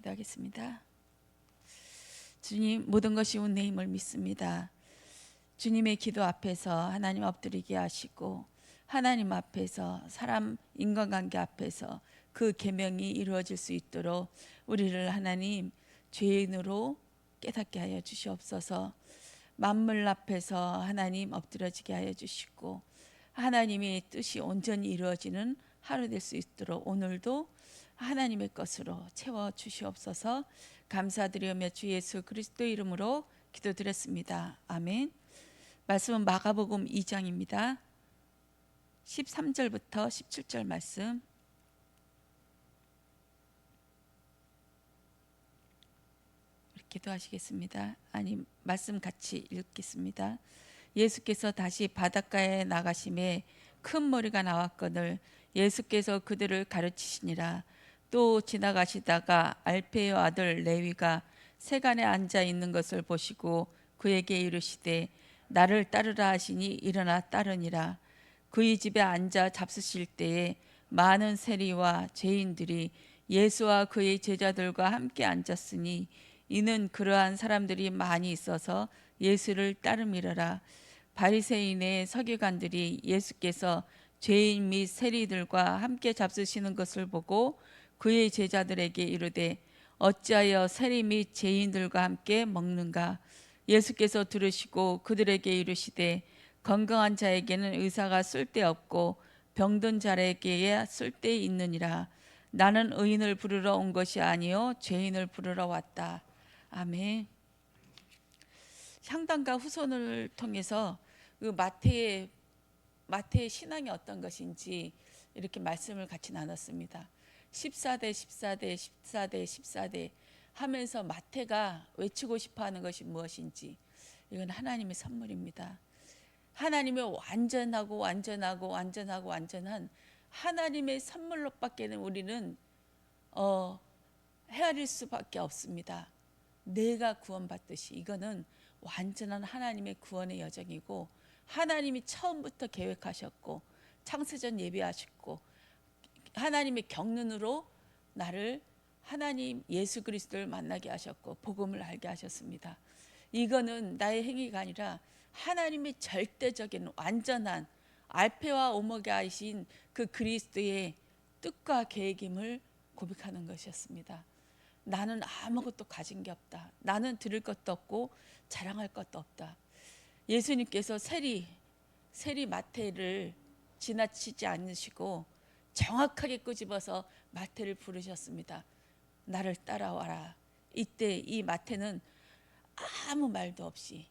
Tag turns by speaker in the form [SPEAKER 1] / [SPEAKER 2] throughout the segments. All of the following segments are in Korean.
[SPEAKER 1] 기도하겠습니다. 주님, 모든 것이 은혜 힘을 믿습니다. 주님의 기도 앞에서 하나님 엎드리게 하시고 하나님 앞에서 사람 인간관계 앞에서 그 계명이 이루어질 수 있도록 우리를 하나님 죄인으로 깨닫게 하여 주시옵소서. 만물 앞에서 하나님 엎드려지게 하여 주시고 하나님의 뜻이 온전히 이루어지는 하루 될 수 있도록 오늘도 하나님의 것으로 채워 주시옵소서. 감사드리며 주 예수 그리스도 이름으로 기도드렸습니다. 아멘. 말씀은 마가복음 2장입니다. 13절부터 17절 말씀. 기도하시겠습니다. 아니, 말씀 같이 읽겠습니다. 예수께서 다시 바닷가에 나가심에 큰 머리가 나왔거늘 예수께서 그들을 가르치시니라. 또 지나가시다가 알페의 아들 레위가 세간에 앉아 있는 것을 보시고 그에게 이르시되 나를 따르라 하시니 일어나 따르니라. 그의 집에 앉아 잡수실 때에 많은 세리와 죄인들이 예수와 그의 제자들과 함께 앉았으니 이는 그러한 사람들이 많이 있어서 예수를 따름이러라. 바리새인의 서기관들이 예수께서 죄인 및 세리들과 함께 잡수시는 것을 보고 그의 제자들에게 이르되 어찌하여 세리 및 죄인들과 함께 먹는가. 예수께서 들으시고 그들에게 이르시되 건강한 자에게는 의사가 쓸데없고 병든 자에게야 쓸데 있느니라. 나는 의인을 부르러 온 것이 아니요 죄인을 부르러 왔다. 아멘. 향단과 후손을 통해서 그 마태의 신앙이 어떤 것인지 이렇게 말씀을 같이 나눴습니다. 14대 14대 14대 14대 하면서 마태가 외치고 싶어하는 것이 무엇인지, 이건 하나님의 선물입니다. 하나님의 완전한 하나님의 선물로밖에는 우리는 헤아릴 수밖에 없습니다. 내가 구원받듯이 이거는 완전한 하나님의 구원의 여정이고 하나님이 처음부터 계획하셨고 창세전 예비하셨고 하나님의 경륜으로 나를 하나님 예수 그리스도를 만나게 하셨고 복음을 알게 하셨습니다. 이거는 나의 행위가 아니라 하나님의 절대적인 완전한 알페와 오메가이신 그 그리스도의 뜻과 계획임을 고백하는 것이었습니다. 나는 아무것도 가진 게 없다. 나는 드릴 것도 없고 자랑할 것도 없다. 예수님께서 세리 마태를 지나치지 않으시고 정확하게 끄집어서 마태를 부르셨습니다. 나를 따라와라. 이때 이 마태는 아무 말도 없이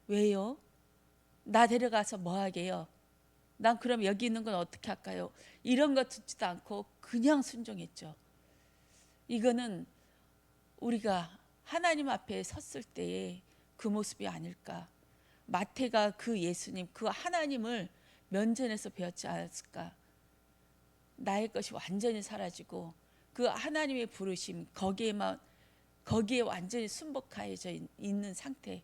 [SPEAKER 1] 왜요? 나 데려가서 뭐 하게요? 난 그럼 여기 있는 건 어떻게 할까요? 이런 거 듣지도 않고 그냥 순종했죠. 이거는 우리가 하나님 앞에 섰을 때의 그 모습이 아닐까. 마태가 그 예수님, 그 하나님을 면전에서 배웠지 않았을까. 나의 것이 완전히 사라지고 그 하나님의 부르심 거기에 완전히 순복하여져 있는 상태,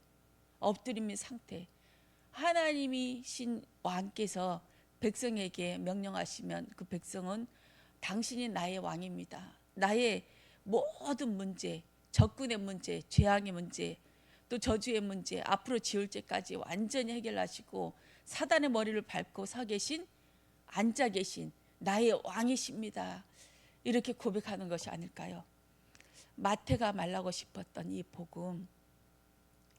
[SPEAKER 1] 엎드림의 상태. 하나님이신 왕께서 백성에게 명령하시면 그 백성은 당신이 나의 왕입니다. 나의 모든 문제, 적군의 문제, 재앙의 문제, 또 저주의 문제, 앞으로 지을 죄까지 완전히 해결하시고 사단의 머리를 밟고 앉아 계신 나의 왕이십니다. 이렇게 고백하는 것이 아닐까요? 마태가 말하고 싶었던 이 복음,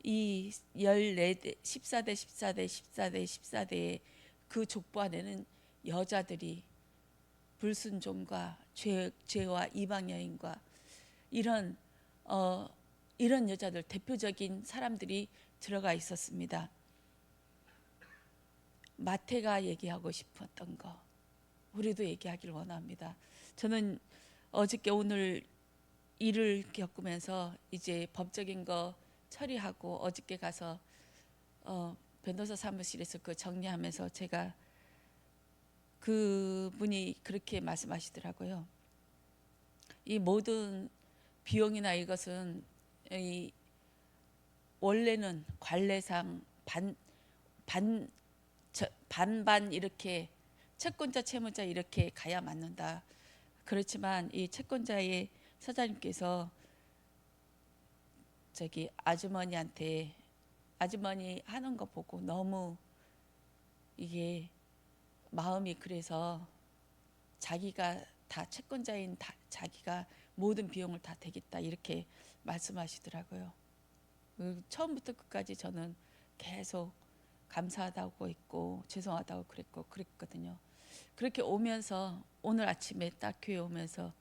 [SPEAKER 1] 이 14대 14대의 그 족보 안에는 여자들이 불순종과 죄와 이방 여인과 이런 여자들, 대표적인 사람들이 들어가 있었습니다. 마태가 얘기하고 싶었던 거 우리도 얘기하기를 원합니다. 저는 어저께 오늘 일을 겪으면서 이제 법적인 거 처리하고 어저께 가서 변호사 사무실에서 그 정리하면서 제가 그분이 그렇게 말씀하시더라고요. 이 모든 비용이나 이것은 원래는 관례상 반반 이렇게 채권자 채무자 이렇게 가야 맞는다. 그렇지만 이 채권자의 사장님께서 저기 아주머니한테 아주머니 하는 거 보고 너무 이게 마음이 그래서 자기가 다 채권자인 자기가 모든 비용을 다 대겠다 이렇게 말씀하시더라고요. 처음부터 끝까지 저는 계속 감사하다고 했고 죄송하다고 그랬거든요. 그렇게 오면서 오늘 아침에 딱 교회 오면서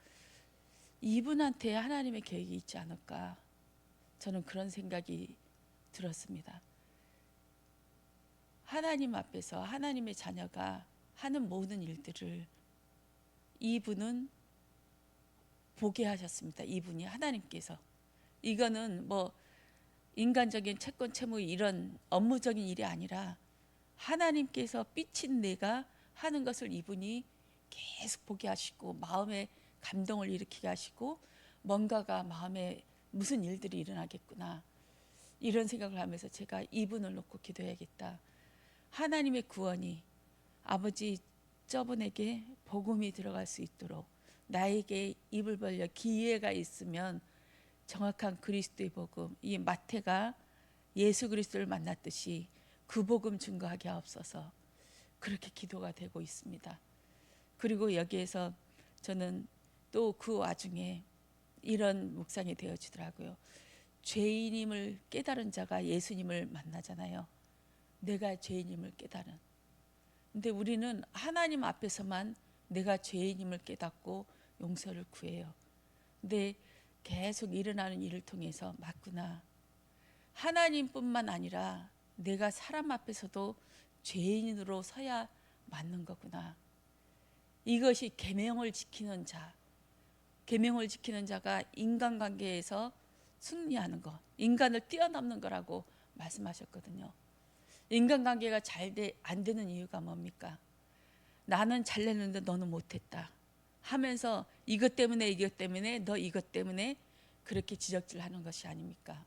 [SPEAKER 1] 이분한테 하나님의 계획이 있지 않을까 저는 그런 생각이 들었습니다. 하나님 앞에서 하나님의 자녀가 하는 모든 일들을 이분은 보게 하셨습니다. 이분이 하나님께서. 이거는 뭐 인간적인 채권 채무 이런 업무적인 일이 아니라 하나님께서 삐친 내가 하는 것을 이분이 계속 보게 하시고 마음에 감동을 일으키게 하시고 뭔가가 마음에 무슨 일들이 일어나겠구나 이런 생각을 하면서 제가 이분을 놓고 기도해야겠다. 하나님의 구원이 아버지 저분에게 복음이 들어갈 수 있도록 나에게 입을 벌려 기회가 있으면 정확한 그리스도의 복음, 이 마태가 예수 그리스도를 만났듯이 그 복음 증거하게 하옵소서. 그렇게 기도가 되고 있습니다. 그리고 여기에서 저는 또 그 와중에 이런 묵상이 되어지더라고요. 죄인임을 깨달은 자가 예수님을 만나잖아요. 내가 죄인임을 깨달은. 근데 우리는 하나님 앞에서만 내가 죄인임을 깨닫고 용서를 구해요. 근데 계속 일어나는 일을 통해서 맞구나. 하나님뿐만 아니라 내가 사람 앞에서도 죄인으로 서야 맞는 거구나. 이것이 계명을 지키는 자. 계명을 지키는 자가 인간관계에서 승리하는 것. 인간을 뛰어넘는 거라고 말씀하셨거든요. 인간관계가 안 되는 이유가 뭡니까? 나는 잘냈는데 너는 못했다 하면서 이것 때문에 너 이것 때문에 그렇게 지적질하는 것이 아닙니까?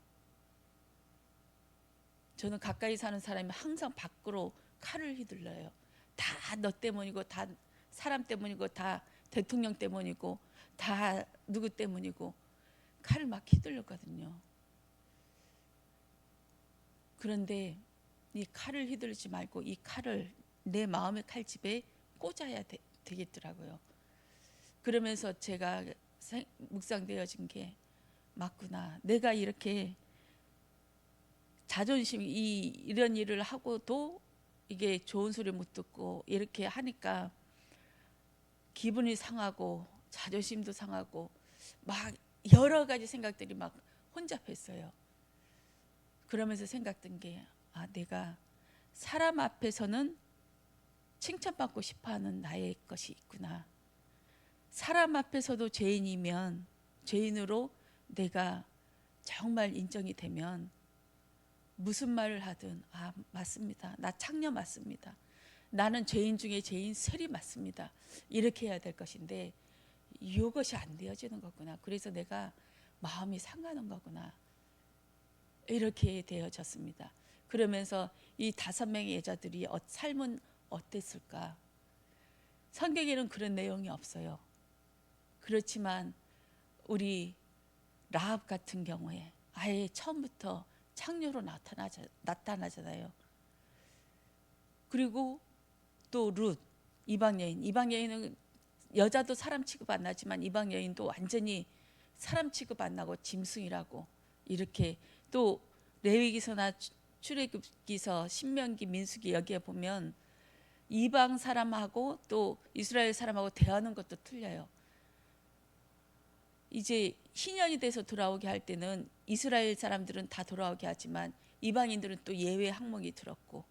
[SPEAKER 1] 저는 가까이 사는 사람이 항상 밖으로 칼을 휘둘러요. 다 너 때문이고 다 사람 때문이고 다 대통령 때문이고 다 누구 때문이고 칼을 막 휘둘렀거든요. 그런데 이 칼을 휘둘르지 말고 이 칼을 내 마음의 칼집에 꽂아야 되겠더라고요. 그러면서 제가 묵상되어진 게 맞구나. 내가 이렇게 자존심 이런 일을 하고도 이게 좋은 소리 못 듣고 이렇게 하니까 기분이 상하고 자존심도 상하고 막 여러 가지 생각들이 막 혼잡했어요. 그러면서 생각된 게 내가 사람 앞에서는 칭찬받고 싶어하는 나의 것이 있구나. 사람 앞에서도 죄인이면 죄인으로 내가 정말 인정이 되면 무슨 말을 하든 맞습니다. 나 창녀 맞습니다. 나는 죄인 중에 죄인 셀이 맞습니다. 이렇게 해야 될 것인데 이것이 안 되어지는 거구나. 그래서 내가 마음이 상하는 거구나. 이렇게 되어졌습니다. 그러면서 이 5명의 여자들이 삶은 어땠을까? 성경에는 그런 내용이 없어요. 그렇지만 우리 라합 같은 경우에 아예 처음부터 창녀로 나타나잖아요. 그리고 또 룻 이방 여인은 여자도 사람 취급 안 하지만 이방 여인도 완전히 사람 취급 안 하고 짐승이라고 이렇게 또 레위기서나 출애굽기서 신명기 민수기 여기에 보면 이방 사람하고 또 이스라엘 사람하고 대하는 것도 틀려요. 이제 희년이 돼서 돌아오게 할 때는 이스라엘 사람들은 다 돌아오게 하지만 이방인들은 또 예외 항목이 들었고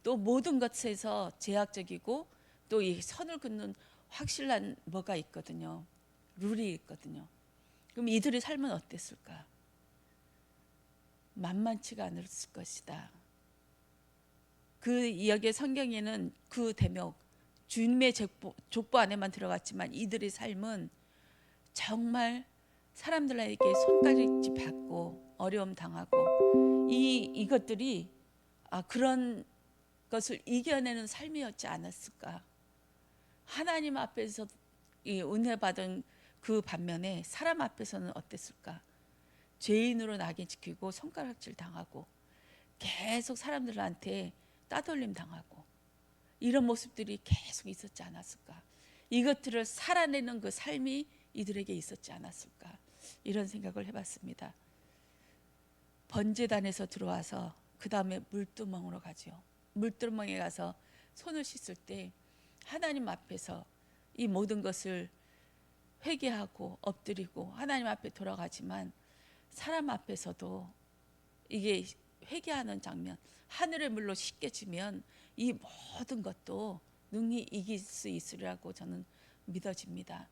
[SPEAKER 1] 또 모든 것에서 제약적이고 또 이 선을 긋는 확실한 뭐가 있거든요. 룰이 있거든요. 그럼 이들의 삶은 어땠을까? 만만치가 않았을 것이다. 그 이야기의 성경에는 그 대목 주님의 족보 안에만 들어갔지만 이들의 삶은 정말 사람들에게 손가락질 받고 어려움 당하고 이것들이 그런 것을 이겨내는 삶이었지 않았을까. 하나님 앞에서 이 은혜 받은 그 반면에 사람 앞에서는 어땠을까? 죄인으로 낙인 찍히고 손가락질 당하고 계속 사람들한테 따돌림 당하고 이런 모습들이 계속 있었지 않았을까? 이것들을 살아내는 그 삶이 이들에게 있었지 않았을까? 이런 생각을 해봤습니다. 번제단에서 들어와서 그 다음에 물두멍으로 가죠. 물두멍에 가서 손을 씻을 때 하나님 앞에서 이 모든 것을 회개하고 엎드리고 하나님 앞에 돌아가지만 사람 앞에서도 이게 회개하는 장면, 하늘의 물로 씻겨지면 이 모든 것도 능히 이길 수 있으리라고 저는 믿어집니다.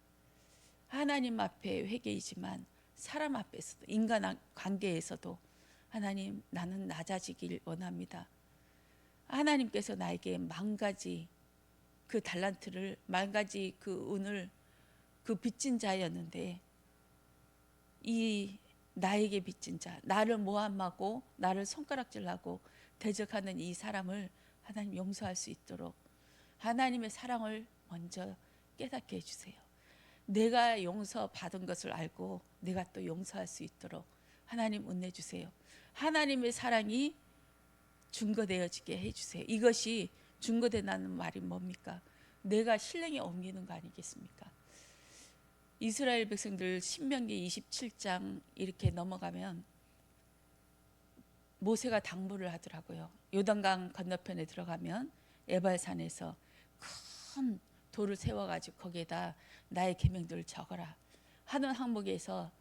[SPEAKER 1] 하나님 앞에 회개이지만 사람 앞에서도, 인간 관계에서도 하나님, 나는 낮아지길 원합니다. 하나님께서 나에게 만 가지 그 달란트를, 만 가지 그 은을 그 빚진 자였는데 이 나에게 빚진 자, 나를 모함하고 나를 손가락질하고 대적하는 이 사람을 하나님 용서할 수 있도록 하나님의 사랑을 먼저 깨닫게 해주세요. 내가 용서받은 것을 알고 내가 또 용서할 수 있도록 하나님 은혜 주세요. 하나님의 사랑이 증거되어지게 해주세요. 이것이 증거된다는 말이 뭡니까? 내가 신령에 옮기는 거 아니겠습니까? 이스라엘 백성들 신명기 27장 이렇게 넘어가면 모세가 당부를 하더라고요. 요단강 건너편에 들어가면 에발산에서 큰 돌을 세워가지고 거기에다 나의 계명들을 적어라 하는 항목에서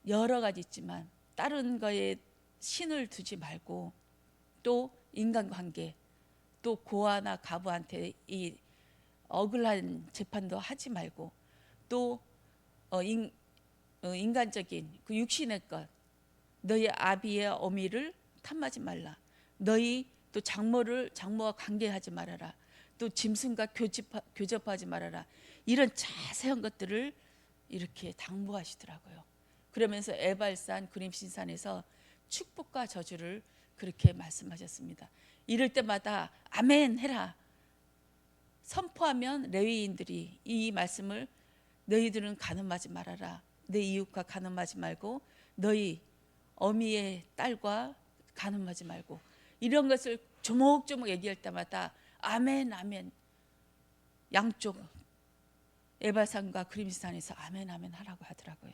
[SPEAKER 1] 여러 가지 있지만 다른 거에 신을 두지 말고 또 인간관계 또 고아나 가부한테 이 억울한 재판도 하지 말고 또 인간적인 그 육신의 것 너희 아비의 어미를 탐하지 말라. 너희 또 장모와 관계하지 말아라. 또 짐승과 교접하지 말아라. 이런 자세한 것들을 이렇게 당부하시더라고요. 그러면서 에발산 그림신산에서 축복과 저주를 그렇게 말씀하셨습니다. 이럴 때마다 아멘 해라. 선포하면 레위인들이 이 말씀을 너희들은 간음하지 말아라. 내 이웃과 간음하지 말고 너희 어미의 딸과 간음하지 말고 이런 것을 조목조목 얘기할 때마다 아멘 아멘 양쪽 에발산과 그림산에서 아멘 아멘 하라고 하더라고요.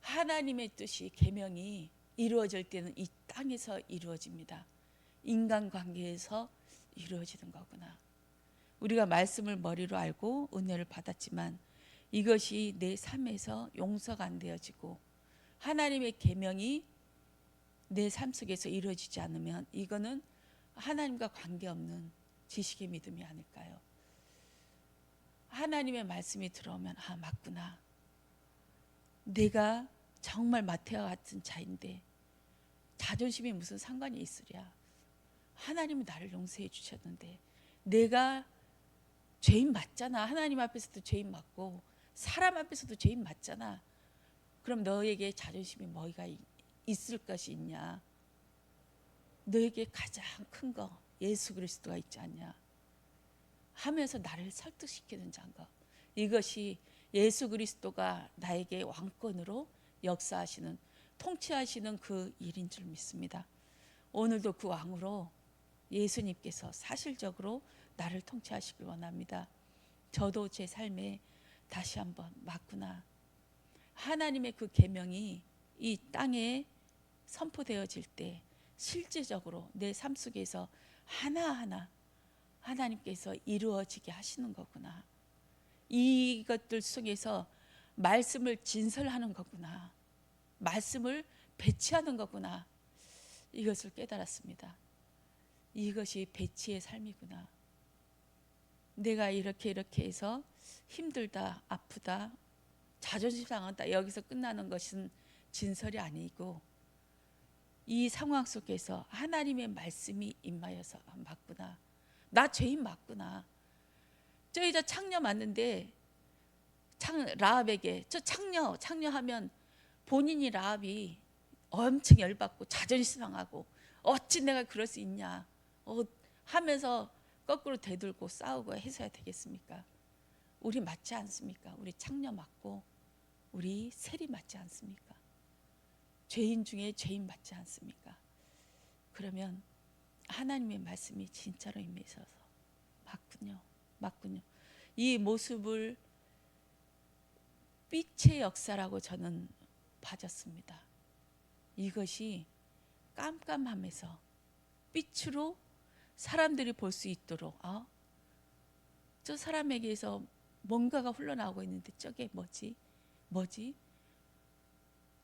[SPEAKER 1] 하나님의 뜻이 계명이 이루어질 때는 이 땅에서 이루어집니다. 인간관계에서 이루어지는 거구나. 우리가 말씀을 머리로 알고 은혜를 받았지만 이것이 내 삶에서 용서가 안 되어지고 하나님의 계명이 내 삶 속에서 이루어지지 않으면 이거는 하나님과 관계없는 지식의 믿음이 아닐까요? 하나님의 말씀이 들어오면 아 맞구나. 내가 정말 마태와 같은 자인데 자존심이 무슨 상관이 있으랴. 하나님은 나를 용서해 주셨는데 내가 죄인 맞잖아. 하나님 앞에서도 죄인 맞고 사람 앞에서도 죄인 맞잖아. 그럼 너에게 자존심이 뭐가 있을 것이 있냐. 너에게 가장 큰 거 예수 그리스도가 있지 않냐 하면서 나를 설득시키는 장거. 이것이 예수 그리스도가 나에게 왕권으로 역사하시는 통치하시는 그 일인 줄 믿습니다. 오늘도 그 왕으로 예수님께서 사실적으로 나를 통치하시길 원합니다. 저도 제 삶에 다시 한번 맞구나. 하나님의 그 계명이 이 땅에 선포되어질 때 실제적으로 내 삶 속에서 하나하나 하나님께서 이루어지게 하시는 거구나. 이것들 속에서 말씀을 진설하는 거구나. 말씀을 배치하는 거구나. 이것을 깨달았습니다. 이것이 배치의 삶이구나. 내가 이렇게 해서 힘들다, 아프다, 자존심 상한다 여기서 끝나는 것은 진설이 아니고 이 상황 속에서 하나님의 말씀이 임하여서 맞구나. 나 죄인 맞구나. 저 여자 창녀 맞는데 라합에게 저 창녀하면 본인이 라합이 엄청 열받고 자존심 상하고 어찌 내가 그럴 수 있냐 하면서 거꾸로 되돌고 싸우고 해서야 되겠습니까? 우리 맞지 않습니까? 우리 창녀 맞고 우리 세리 맞지 않습니까? 죄인 중에 죄인 맞지 않습니까? 그러면 하나님의 말씀이 진짜로 임해서 맞군요. 맞군요. 이 모습을 빛의 역사라고 저는 봐졌습니다. 이것이 깜깜함에서 빛으로 사람들이 볼 수 있도록 저 사람에게서 뭔가가 흘러나오고 있는데 저게 뭐지?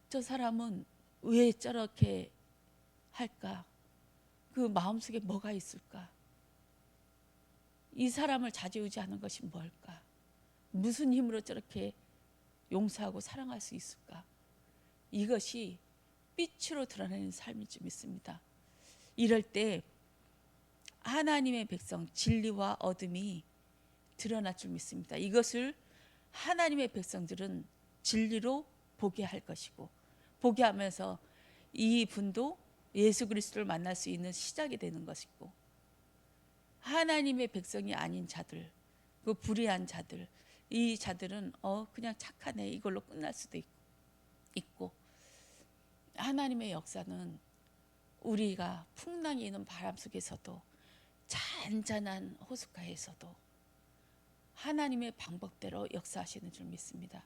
[SPEAKER 1] 저 사람은 왜 저렇게 할까? 그 마음속에 뭐가 있을까? 이 사람을 좌지우지하는 것이 뭘까? 무슨 힘으로 저렇게 용서하고 사랑할 수 있을까? 이것이 빛으로 드러내는 삶일 줄 믿습니다. 이럴 때 하나님의 백성 진리와 어둠이 드러날 줄 믿습니다. 이것을 하나님의 백성들은 진리로 보게 할 것이고, 보게 하면서 이 분도 예수 그리스도를 만날 수 있는 시작이 되는 것이고, 하나님의 백성이 아닌 자들, 그 불의한 자들, 이 자들은 그냥 착하네 이걸로 끝날 수도 있고, 하나님의 역사는 우리가 풍랑이 있는 바람 속에서도, 잔잔한 호숫가에서도 하나님의 방법대로 역사하시는 줄 믿습니다.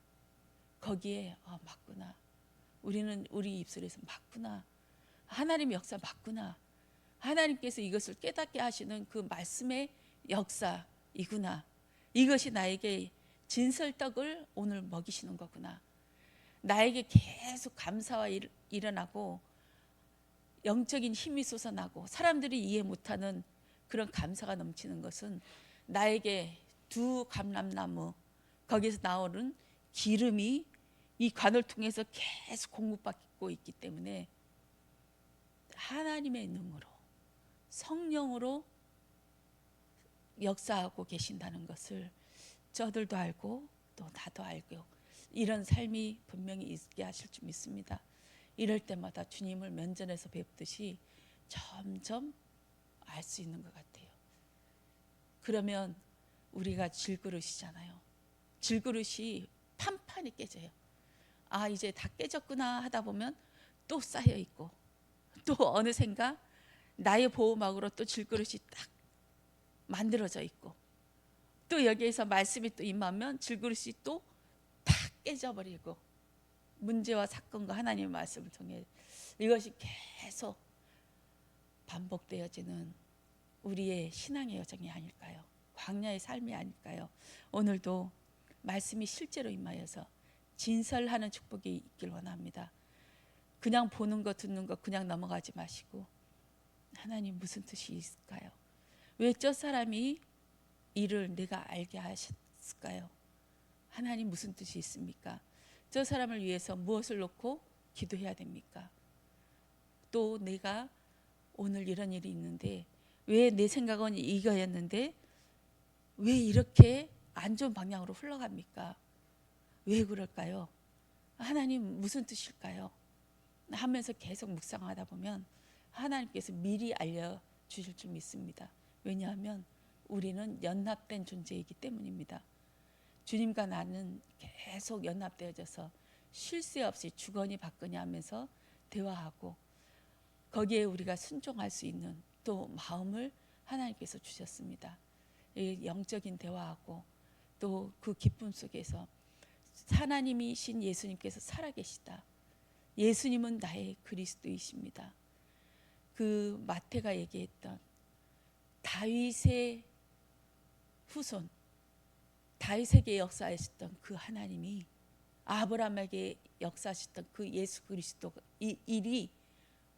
[SPEAKER 1] 거기에 맞구나, 우리는 우리 입술에서 맞구나, 하나님의 역사 맞구나, 하나님께서 이것을 깨닫게 하시는 그 말씀의 역사이구나, 이것이 나에게 진설떡을 오늘 먹이시는 거구나, 나에게 계속 감사와 일어나고 영적인 힘이 솟아나고 사람들이 이해 못하는 그런 감사가 넘치는 것은 나에게 두 감람나무 거기서 나오는 기름이 이 관을 통해서 계속 공급받고 있기 때문에 하나님의 능으로, 성령으로 역사하고 계신다는 것을 저들도 알고 또 나도 알고, 이런 삶이 분명히 있게 하실 줄 믿습니다. 이럴 때마다 주님을 면전에서 뵙듯이 점점 알 수 있는 것 같아요. 그러면 우리가 질그릇이잖아요. 질그릇이 판판이 깨져요. 이제 다 깨졌구나 하다 보면 또 쌓여 있고, 또 어느샌가 나의 보호막으로 또 질그릇이 딱 만들어져 있고, 또 여기에서 말씀이 또 임하면 질그릇이 또 탁 깨져버리고, 문제와 사건과 하나님의 말씀을 통해 이것이 계속 반복되어지는 우리의 신앙의 여정이 아닐까요? 광야의 삶이 아닐까요? 오늘도 말씀이 실제로 임하여서 진설하는 축복이 있길 원합니다. 그냥 보는 것 듣는 것 그냥 넘어가지 마시고, 하나님 무슨 뜻이 있을까요? 왜 저 사람이 이를 내가 알게 하셨을까요? 하나님 무슨 뜻이 있습니까? 저 사람을 위해서 무엇을 놓고 기도해야 됩니까? 또 내가 오늘 이런 일이 있는데 왜 내 생각은 이거였는데 왜 이렇게 안 좋은 방향으로 흘러갑니까? 왜 그럴까요? 하나님 무슨 뜻일까요? 하면서 계속 묵상하다 보면 하나님께서 미리 알려주실 줄 믿습니다. 왜냐하면 우리는 연합된 존재이기 때문입니다. 주님과 나는 계속 연합되어져서 쉴 새 없이 주거니 받거니 하면서 대화하고, 거기에 우리가 순종할 수 있는 또 마음을 하나님께서 주셨습니다. 영적인 대화하고 또 그 기쁨 속에서 하나님이신 예수님께서 살아계시다, 예수님은 나의 그리스도이십니다. 그 마태가 얘기했던 다윗의 후손, 다윗에게 역사하셨던 그 하나님이 아브라함에게 역사하셨던 그 예수 그리스도 이 일이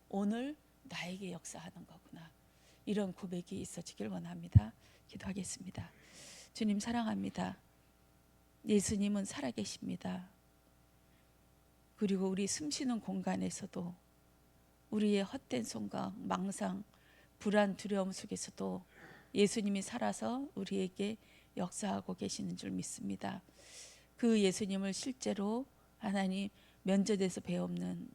[SPEAKER 1] 오늘 나에게 역사하는 거구나, 이런 고백이 있어지길 원합니다. 기도하겠습니다. 주님 사랑합니다. 예수님은 살아계십니다. 그리고 우리 숨쉬는 공간에서도, 우리의 헛된 생각, 망상, 불안, 두려움 속에서도 예수님이 살아서 우리에게 역사하고 계시는 줄 믿습니다. 그 예수님을 실제로 하나님 면전에서 배우는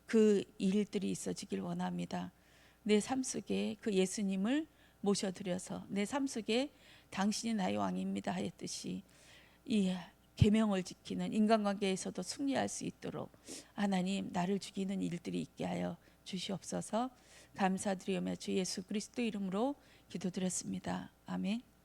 [SPEAKER 1] 그 일들이 있어지길 원합니다. 내 삶 속에 그 예수님을 모셔드려서 내 삶 속에 당신이 나의 왕입니다 하였듯이 이 계명을 지키는 인간관계에서도 승리할 수 있도록 하나님 나를 죽이는 일들이 있게 하여 주시옵소서. 감사드리며 주 예수 그리스도 이름으로 기도드렸습니다. 아멘.